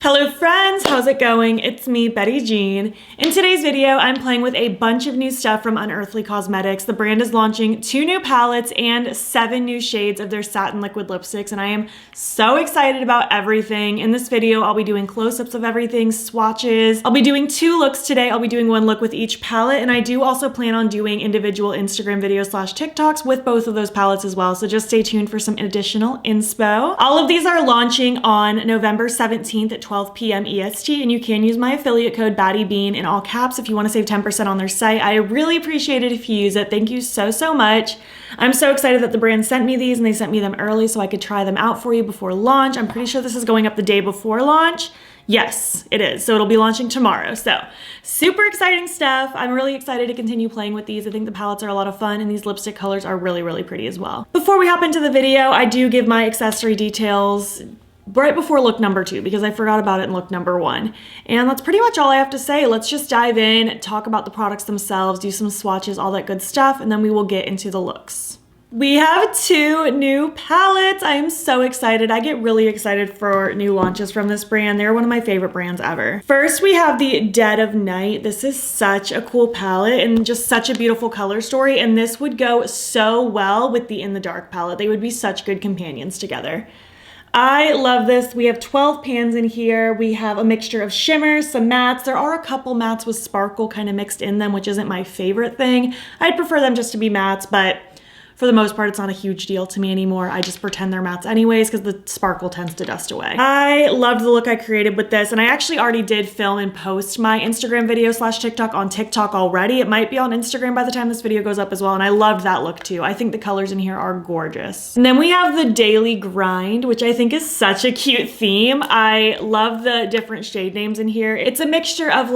Hello friends, how's it going? It's me, Betty Jean. In today's video, I'm playing with a bunch of new stuff from Unearthly Cosmetics. The brand is launching 2 new palettes and 7 new shades of their satin liquid lipsticks, and I am so excited about everything. In this video, I'll be doing close-ups of everything, swatches. I'll be doing 2 looks today. I'll be doing 1 look with each palette, and I do also plan on doing individual Instagram videos / TikToks with both of those palettes as well, so just stay tuned for some additional inspo. All of these are launching on November 17th at 12 p.m. EST, and you can use my affiliate code battybean in all caps if you want to save 10% on their site. I really appreciate it if you use it. Thank you so much. I'm so excited that the brand sent me these and they sent me them early so I could try them out for you before launch. I'm pretty sure this is going up the day before launch. Yes, it is. So it'll be launching tomorrow. So super exciting stuff. I'm really excited to continue playing with these. I think the palettes are a lot of fun and these lipstick colors are really pretty as well. Before we hop into the video, I do give my accessory details right before look number 2 because I forgot about it in look number 1. And that's pretty much all I have to say. Let's just dive in, talk about the products themselves, do some swatches, all that good stuff, and then we will get into the looks. We have 2 new palettes. I am so excited. I get really excited for new launches from this brand. They're one of my favorite brands ever. First, we have the Dead of Night. This is such a cool palette and just such a beautiful color story. And this would go so well with the In the Dark palette. They would be such good companions together. I love this. We have 12 pans in here. We have a mixture of shimmers, some mattes. There are a couple mattes with sparkle kind of mixed in them, which isn't my favorite thing. I'd prefer them just to be mattes, but for the most part, it's not a huge deal to me anymore. I just pretend they're mattes anyways because the sparkle tends to dust away. I loved the look I created with this, and I actually already did film and post my Instagram video / TikTok on TikTok already. It might be on Instagram by the time this video goes up as well, and I loved that look too. I think the colors in here are gorgeous. And then we have the Daily Grind, which I think is such a cute theme. I love the different shade names in here. It's a mixture of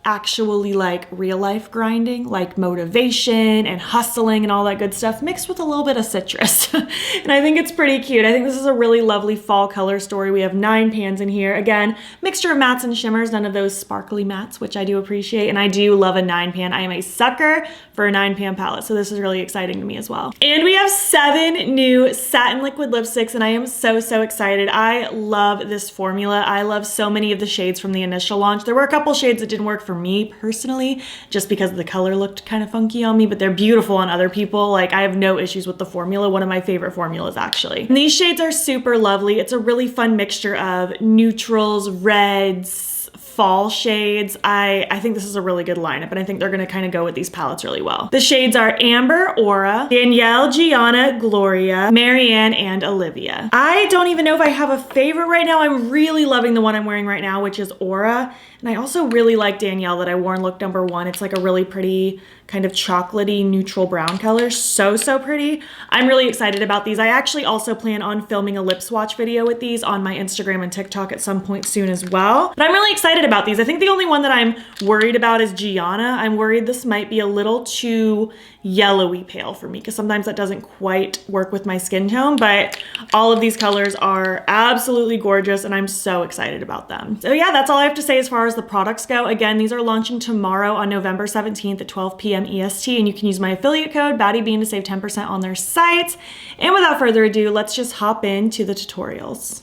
actually real life grinding, like motivation and hustling and all that good stuff mixed with a little bit of citrus. And I think it's pretty cute. I think this is a really lovely fall color story. We have 9 pans in here. Again, mixture of mattes and shimmers, none of those sparkly mattes, which I do appreciate. And I do love a 9 pan. I am a sucker for a 9 pan palette. So this is really exciting to me as well. And we have 7 new satin liquid lipsticks and I am so excited. I love this formula. I love so many of the shades from the initial launch. There were a couple shades that didn't work for me personally, just because the color looked kind of funky on me, but they're beautiful on other people. I have no issues with the formula. One of my favorite formulas actually. And these shades are super lovely. It's a really fun mixture of neutrals, reds, fall shades. I think this is a really good lineup and I think they're gonna kind of go with these palettes really well. The shades are Amber, Aura, Danielle, Gianna, Gloria, Marianne, and Olivia. I don't even know if I have a favorite right now. I'm really loving the one I'm wearing right now, which is Aura. And I also really like Danielle that I wore in look number 1. It's like a really pretty kind of chocolatey neutral brown color. So pretty. I'm really excited about these. I actually also plan on filming a lip swatch video with these on my Instagram and TikTok at some point soon as well. But I'm really excited about these. I think the only one that I'm worried about is Gianna. I'm worried this might be a little too yellowy pale for me because sometimes that doesn't quite work with my skin tone, but all of these colors are absolutely gorgeous and I'm so excited about them. So yeah, that's all I have to say as far as the products go. Again, these are launching tomorrow on November 17th at 12 p.m. EST, and you can use my affiliate code battybean to save 10% on their site. And without further ado, let's just hop into the tutorials.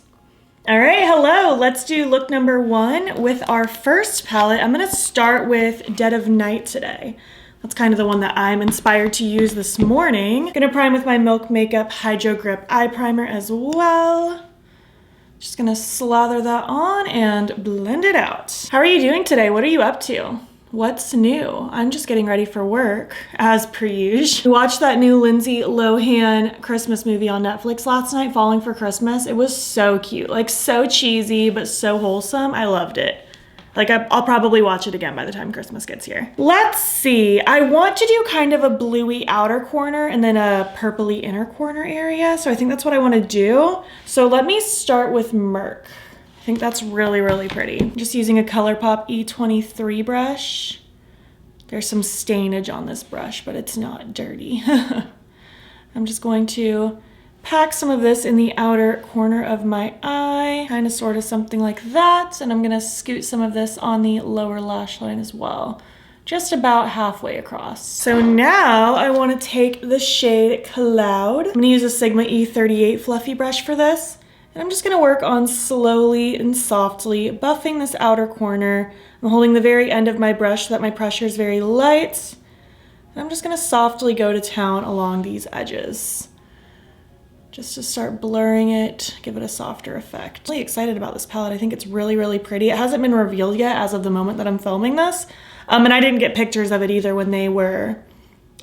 All right, hello, let's do look number 1 with our first palette. I'm gonna start with Dead of Night today. That's kind of the one that I'm inspired to use this morning. Gonna prime with my Milk Makeup Hydro Grip Eye Primer as well. Just gonna slather that on and blend it out. How are you doing today? What are you up to? What's new? I'm just getting ready for work, as per usual. We watched that new Lindsay Lohan Christmas movie on Netflix last night, Falling for Christmas. It was so cute, so cheesy, but so wholesome. I loved it. I'll probably watch it again by the time Christmas gets here. Let's see. I want to do kind of a bluey outer corner and then a purpley inner corner area. So I think that's what I want to do. So let me start with Merc. I think that's really pretty. I'm just using a Colourpop E23 brush. There's some stainage on this brush, but it's not dirty. I'm just going to pack some of this in the outer corner of my eye, kind of sort of something like that. And I'm gonna scoot some of this on the lower lash line as well, just about halfway across. So now I want to take the shade Cloud. I'm gonna use a Sigma E38 fluffy brush for this. And I'm just gonna work on slowly and softly buffing this outer corner. I'm holding the very end of my brush so that my pressure is very light. And I'm just gonna softly go to town along these edges, just to start blurring it, give it a softer effect. I'm really excited about this palette. I think it's really, really pretty. It hasn't been revealed yet as of the moment that I'm filming this. And I didn't get pictures of it either when they were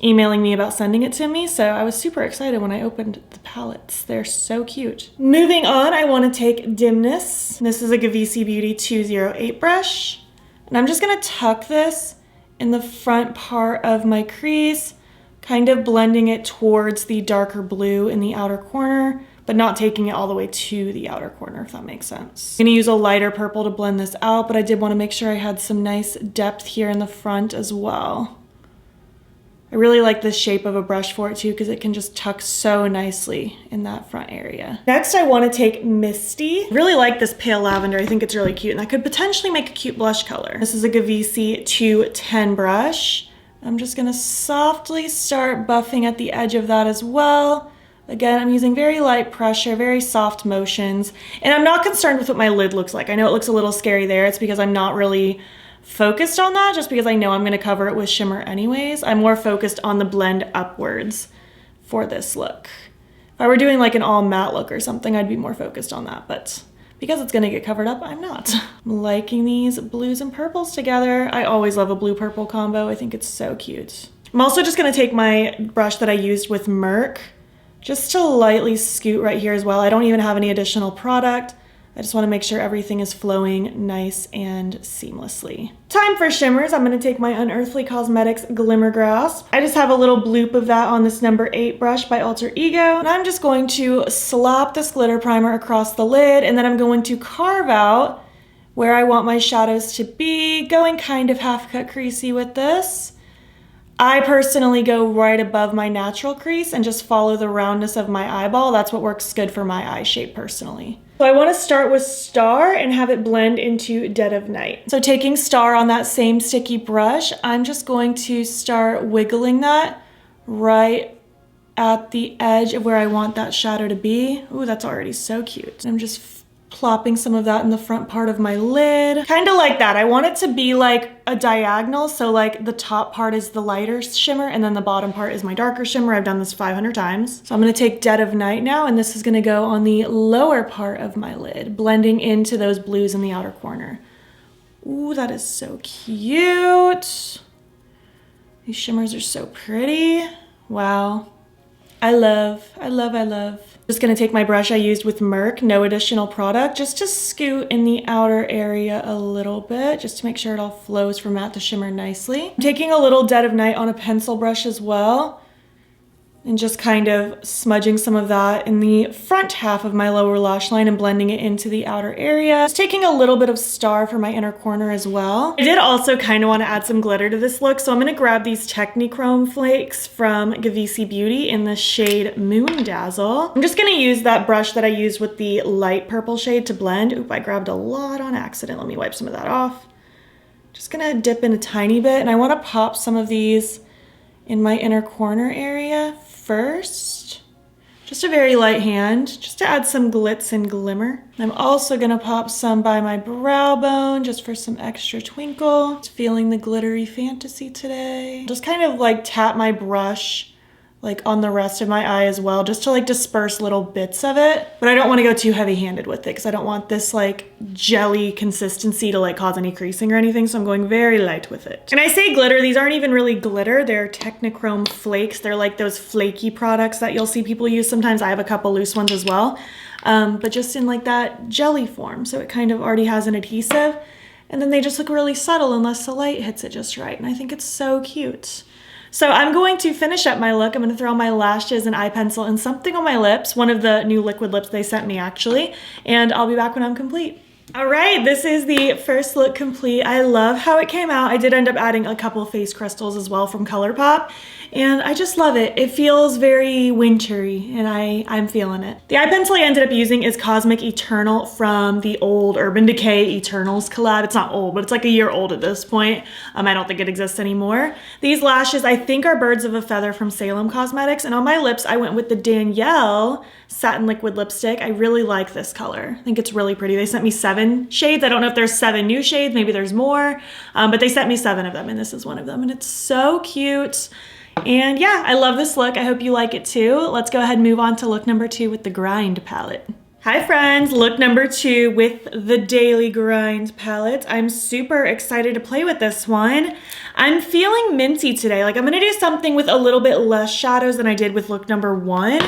emailing me about sending it to me. So I was super excited when I opened the palettes. They're so cute. Moving on, I wanna take Dimness. This is a Gainesville Beauty 208 brush. And I'm just gonna tuck this in the front part of my crease, kind of blending it towards the darker blue in the outer corner, but not taking it all the way to the outer corner, if that makes sense. I'm gonna use a lighter purple to blend this out, but I did wanna make sure I had some nice depth here in the front as well. I really like the shape of a brush for it too, because it can just tuck so nicely in that front area. Next, I wanna take Misty. I really like this pale lavender. I think it's really cute, and that could potentially make a cute blush color. This is a Gainesville 210 brush. I'm just gonna softly start buffing at the edge of that as well. Again, I'm using very light pressure, very soft motions, and I'm not concerned with what my lid looks like. I know it looks a little scary there. It's because I'm not really focused on that, just because I know I'm gonna cover it with shimmer anyways. I'm more focused on the blend upwards for this look. If I were doing like an all matte look or something, I'd be more focused on that, but because it's gonna get covered up, I'm not. I'm liking these blues and purples together. I always love a blue-purple combo. I think it's so cute. I'm also just gonna take my brush that I used with Merc, just to lightly scoot right here as well. I don't even have any additional product. I just wanna make sure everything is flowing nice and seamlessly. Time for shimmers. I'm gonna take my Unearthly Cosmetics Glimmer Grasp. I just have a little bloop of that on this number 8 brush by Alter Ego. And I'm just going to slap this glitter primer across the lid, and then I'm going to carve out where I want my shadows to be, going kind of half cut creasy with this. I personally go right above my natural crease and just follow the roundness of my eyeball. That's what works good for my eye shape personally. So I want to start with Star and have it blend into Dead of Night. So taking Star on that same sticky brush, I'm just going to start wiggling that right at the edge of where I want that shadow to be. Ooh, that's already so cute. I'm just plopping some of that in the front part of my lid. Kind of like that. I want it to be like a diagonal. So like the top part is the lighter shimmer and then the bottom part is my darker shimmer. I've done this 500 times. So I'm gonna take Dead of Night now, and this is gonna go on the lower part of my lid, blending into those blues in the outer corner. Ooh, that is so cute. These shimmers are so pretty. Wow. I love. Just gonna take my brush I used with Merc, no additional product, just to scoot in the outer area a little bit, just to make sure it all flows from matte to shimmer nicely. I'm taking a little Dead of Night on a pencil brush as well, and just kind of smudging some of that in the front half of my lower lash line and blending it into the outer area. Just taking a little bit of Star for my inner corner as well. I did also kind of want to add some glitter to this look, so I'm going to grab these Technichrome flakes from Gainesville Beauty in the shade Moon Dazzle. I'm just going to use that brush that I used with the light purple shade to blend. Oop, I grabbed a lot on accident. Let me wipe some of that off. Just going to dip in a tiny bit, and I want to pop some of these in my inner corner area first. Just a very light hand, just to add some glitz and glimmer. I'm also gonna pop some by my brow bone just for some extra twinkle. Just feeling the glittery fantasy today. Just kind of like tap my brush like on the rest of my eye as well, just to like disperse little bits of it. But I don't want to go too heavy-handed with it because I don't want this like jelly consistency to like cause any creasing or anything, so I'm going very light with it. And I say glitter, these aren't even really glitter, they're Technichrome flakes. They're like those flaky products that you'll see people use sometimes. I have a couple loose ones as well, but just in like that jelly form, so it kind of already has an adhesive, and then they just look really subtle unless the light hits it just right, and I think it's so cute. So I'm going to finish up my look. I'm going to throw on my lashes and eye pencil and something on my lips, one of the new liquid lips they sent me actually, and I'll be back when I'm complete. All right, this is the first look complete. I love how it came out. I did end up adding a couple face crystals as well from Colourpop, and I just love it. It feels very wintry, and I'm feeling it. The eye pencil I ended up using is Cosmic Eternal from the old Urban Decay Eternals collab. It's not old, but it's like a year old at this point. I don't think it exists anymore. These lashes I think are Birds of a Feather from Salon Cosmetics, and on my lips I went with the Danielle Satin Liquid Lipstick. I really like this color. I think it's really pretty. They sent me 7 shades. I don't know if there's 7 new shades, maybe there's more, but they sent me 7 of them, and this is one of them, and it's so cute. And yeah, I love this look. I hope you like it too. Let's go ahead and move on to look number 2 with the gRind palette. Hi friends, look number 2 with the Daily gRind palette. I'm super excited to play with this one. I'm feeling minty today. Like I'm gonna do something with a little bit less shadows than I did with look number 1.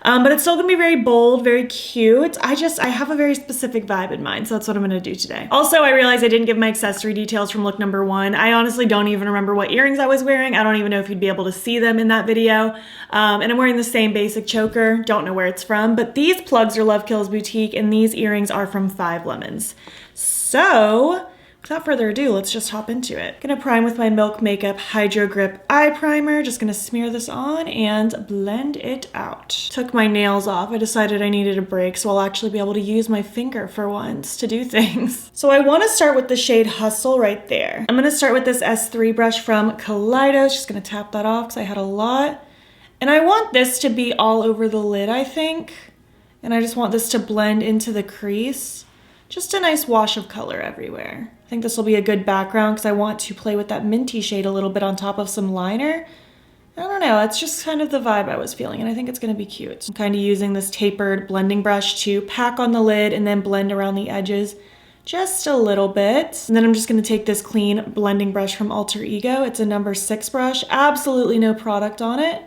But it's still gonna be very bold, very cute. I have a very specific vibe in mind, so that's what I'm gonna do today. Also, I realized I didn't give my accessory details from look number 1. I honestly don't even remember what earrings I was wearing. I don't even know if you'd be able to see them in that video. And I'm wearing the same basic choker. Don't know where it's from, but these plugs are Love Kills Boutique, and these earrings are from 5 Lemons. So, without further ado, let's just hop into it. Gonna prime with my Milk Makeup Hydro Grip Eye Primer. Just gonna smear this on and blend it out. Took my nails off. I decided I needed a break, so I'll actually be able to use my finger for once to do things. So I wanna start with the shade Hustle right there. I'm gonna start with this S3 brush from Kaleidos. Just gonna tap that off because I had a lot. And I want this to be all over the lid, I think. And I just want this to blend into the crease. Just a nice wash of color everywhere. I think this will be a good background because I want to play with that minty shade a little bit on top of some liner. I don't know, it's just kind of the vibe I was feeling, and I think it's gonna be cute. I'm kind of using this tapered blending brush to pack on the lid and then blend around the edges just a little bit. And then I'm just gonna take this clean blending brush from Alter Ego. It's a number 6 brush, absolutely no product on it.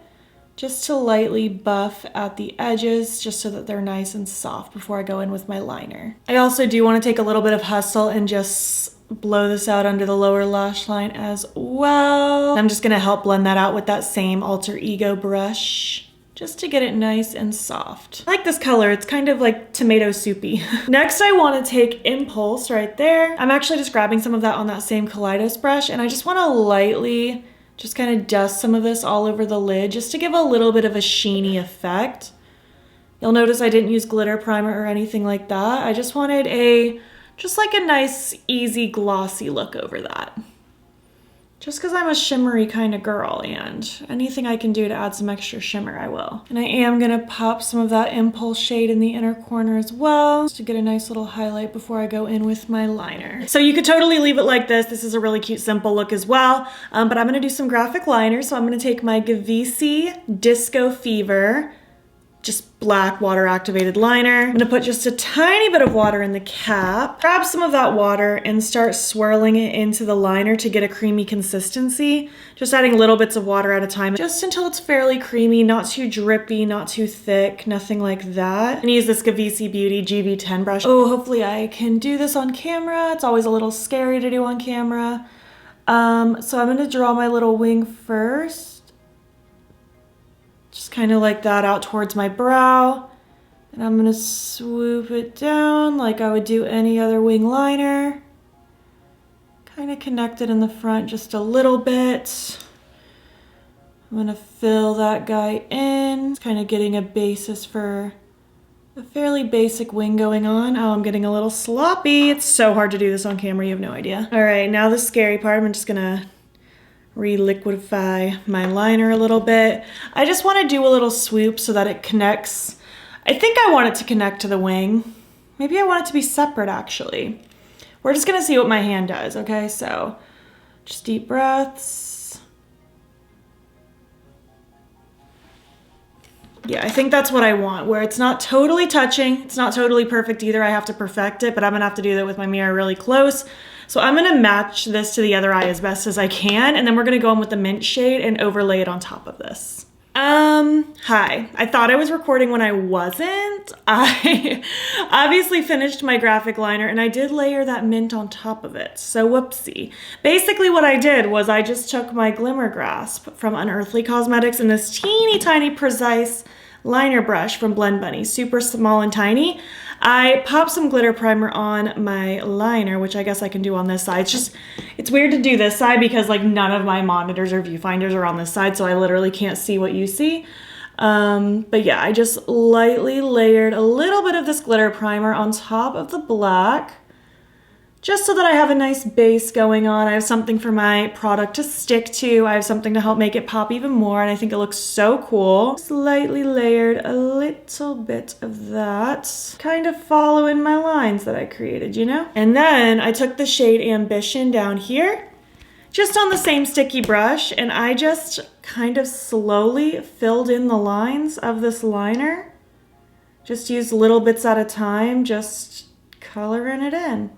Just to lightly buff at the edges, just so that they're nice and soft before I go in with my liner. I also do want to take a little bit of Hustle and just blow this out under the lower lash line as well. I'm just gonna help blend that out with that same Alter Ego brush, just to get it nice and soft. I like this color, it's kind of like tomato soupy. Next, I want to take Impulse right there. I'm actually just grabbing some of that on that same Kaleidos brush, and I just want to lightly just kind of dust some of this all over the lid just to give a little bit of a sheeny effect. You'll notice I didn't use glitter primer or anything like that. I just wanted just like a nice, easy, glossy look over that. Just because I'm a shimmery kind of girl, and anything I can do to add some extra shimmer, I will. And I am gonna pop some of that Impulse shade in the inner corner as well, just to get a nice little highlight before I go in with my liner. So you could totally leave it like this. This is a really cute, simple look as well. But I'm gonna do some graphic liner. So I'm gonna take my Gavisi Disco Fever, just black water activated liner. I'm gonna put just a tiny bit of water in the cap, grab some of that water and start swirling it into the liner to get a creamy consistency. Just adding little bits of water at a time, just until it's fairly creamy, not too drippy, not too thick, nothing like that. I'm gonna use this Gavisi Beauty GV10 brush. Oh, hopefully I can do this on camera. It's always a little scary to do on camera. So I'm gonna draw my little wing first. Just kind of like that out towards my brow. And I'm gonna swoop it down like I would do any other wing liner. Kind of connect it in the front just a little bit. I'm gonna fill that guy in. It's kind of getting a basis for a fairly basic wing going on. Oh, I'm getting a little sloppy. It's so hard to do this on camera, you have no idea. All right, now the scary part. I'm just gonna re-liquidify my liner a little bit. I just want to do a little swoop so that it connects. I think I want it to connect to the wing. Maybe I want it to be separate actually. We're just gonna see what my hand does, okay? So just deep breaths. Yeah, I think that's what I want, where it's not totally touching. It's not totally perfect either. I have to perfect it, but I'm gonna have to do that with my mirror really close. So I'm gonna match this to the other eye as best as I can, and then we're gonna go in with the mint shade and overlay it on top of this. Hi. I thought I was recording when I wasn't. I obviously finished my graphic liner and I did layer that mint on top of it, so whoopsie. Basically what I did was I just took my Glimmer Grasp from Unearthly Cosmetics and this teeny tiny precise liner brush from Blend Bunny, super small and tiny. I popped some glitter primer on my liner, which I guess I can do on this side. It's weird to do this side because like none of my monitors or viewfinders are on this side, so I literally can't see what you see. But yeah, I just lightly layered a little bit of this glitter primer on top of the black, just so that I have a nice base going on. I have something for my product to stick to. I have something to help make it pop even more, and I think it looks so cool. Slightly layered a little bit of that, kind of following my lines that I created, you know? And then I took the shade Ambition down here, just on the same sticky brush, and I just kind of slowly filled in the lines of this liner. Just use little bits at a time, just coloring it in.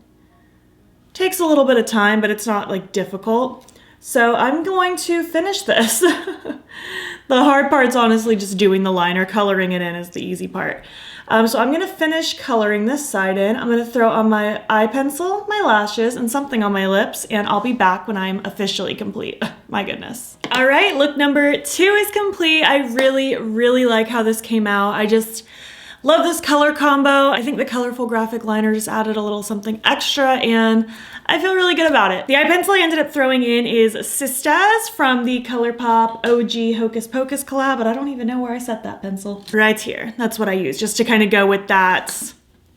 Takes a little bit of time, but it's not like difficult. So I'm going to finish this. The hard part's honestly just doing the liner. Coloring it in is the easy part. So I'm gonna finish coloring this side in. I'm gonna throw on my eye pencil, my lashes, and something on my lips, and I'll be back when I'm officially complete. My goodness. All right, look number 2 is complete. I really, really like how this came out. I just love this color combo. I think the colorful graphic liner just added a little something extra, and I feel really good about it. The eye pencil I ended up throwing in is Sistas from the Colourpop OG Hocus Pocus collab, but I don't even know where I set that pencil. Right here. That's what I use, just to kind of go with that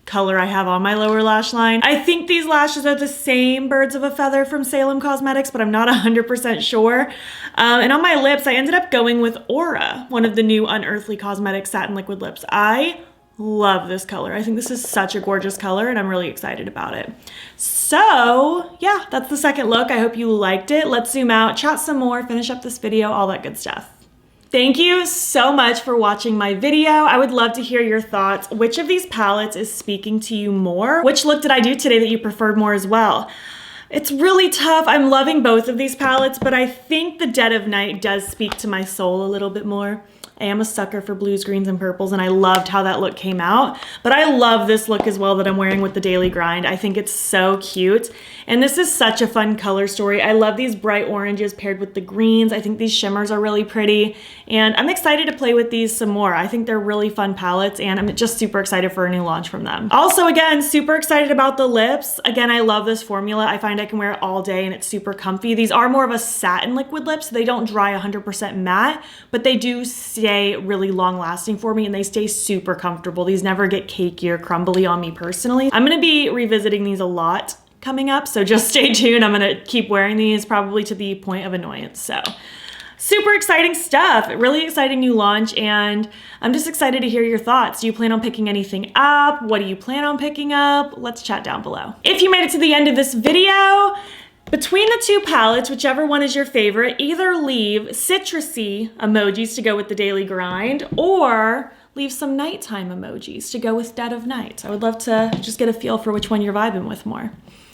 color I have on my lower lash line. I think these lashes are the same Birds of a Feather from Salem Cosmetics, but I'm not 100% sure. And on my lips, I ended up going with Aura, one of the new Unearthly Cosmetics satin liquid lips. I love this color. I think this is such a gorgeous color, and I'm really excited about it. So yeah, that's the second look. I hope you liked it. Let's zoom out, chat some more, finish up this video, all that good stuff. Thank you so much for watching my video. I would love to hear your thoughts. Which of these palettes is speaking to you more? Which look did I do today that you preferred more as well? It's really tough. I'm loving both of these palettes, but I think the Dead of Night does speak to my soul a little bit more. I am a sucker for blues, greens, and purples, and I loved how that look came out. But I love this look as well that I'm wearing with the Daily Grind. I think it's so cute. And this is such a fun color story. I love these bright oranges paired with the greens. I think these shimmers are really pretty. And I'm excited to play with these some more. I think they're really fun palettes, and I'm just super excited for a new launch from them. Also, again, super excited about the lips. Again, I love this formula. I find I can wear it all day, and it's super comfy. These are more of a satin liquid lip, so they don't dry 100% matte, but they do stay really long lasting for me, and they stay super comfortable. These never get cakey or crumbly on me personally. I'm gonna be revisiting these a lot coming up, so just stay tuned. I'm gonna keep wearing these probably to the point of annoyance. So super exciting stuff, really exciting new launch, and I'm just excited to hear your thoughts. Do you plan on picking anything up? What do you plan on picking up? Let's chat down below. If you made it to the end of this video, between the two palettes, whichever one is your favorite, either leave citrusy emojis to go with the Daily Grind, or leave some nighttime emojis to go with Dead of Night. I would love to just get a feel for which one you're vibing with more.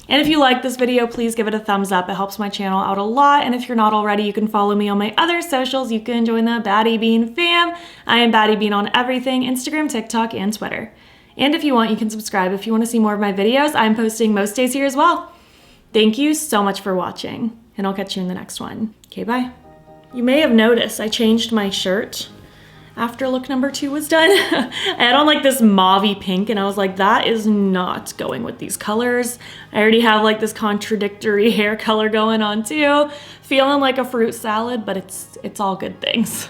And if you like this video, please give it a thumbs up. It helps my channel out a lot. And if you're not already, you can follow me on my other socials. You can join the battybean fam. I am battybean on everything, Instagram, TikTok, and Twitter. And if you want, you can subscribe if you want to see more of my videos. I'm posting most days here as well. Thank you so much for watching, and I'll catch you in the next one. Okay, bye. You may have noticed I changed my shirt after look number 2 was done. I had on like this mauve-y pink, and I was like, that is not going with these colors. I already have like this contradictory hair color going on too. Feeling like a fruit salad, but it's all good things.